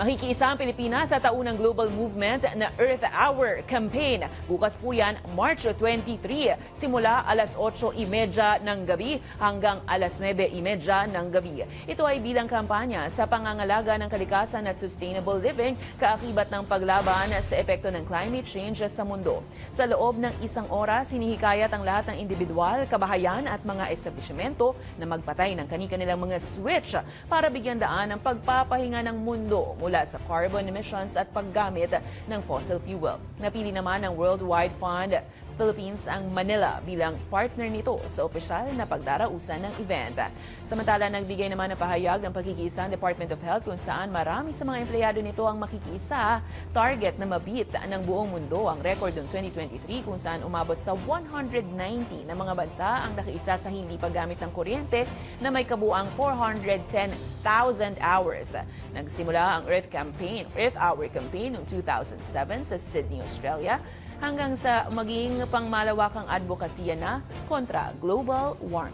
Makikiisa ang Pilipinas sa taunang global movement na Earth Hour campaign. Bukas po yan, March 23, simula alas 8:30 ng gabi hanggang alas 9:30 ng gabi. Ito ay bilang kampanya sa pangangalaga ng kalikasan at sustainable living, kaakibat ng paglaban sa epekto ng climate change sa mundo. Sa loob ng isang oras, hinihikayat ang lahat ng individual, kabahayan at mga establishmento na magpatay ng kani-kanilang mga switch para bigyan daan ang pagpapahinga ng mundo mula sa carbon emissions at paggamit ng fossil fuel. Napili naman ng Worldwide Fund Philippines ang Manila bilang partner nito sa opisyal na pagdarausan ng event. Samantala, nagbigay naman ng pahayag ng pagkikiisa ng Department of Health kung saan marami sa mga empleyado nito ang makikiisa. Target na mabit ng buong mundo ang record ng 2023 kung saan umabot sa 190 na mga bansa ang nakiisa sa hindi paggamit ng kuryente na may kabuang 410,000 hours. Nagsimula ang Earth Hour campaign noong 2007 sa Sydney, Australia, hanggang sa maging pangmalawakang advokasya na kontra global warming.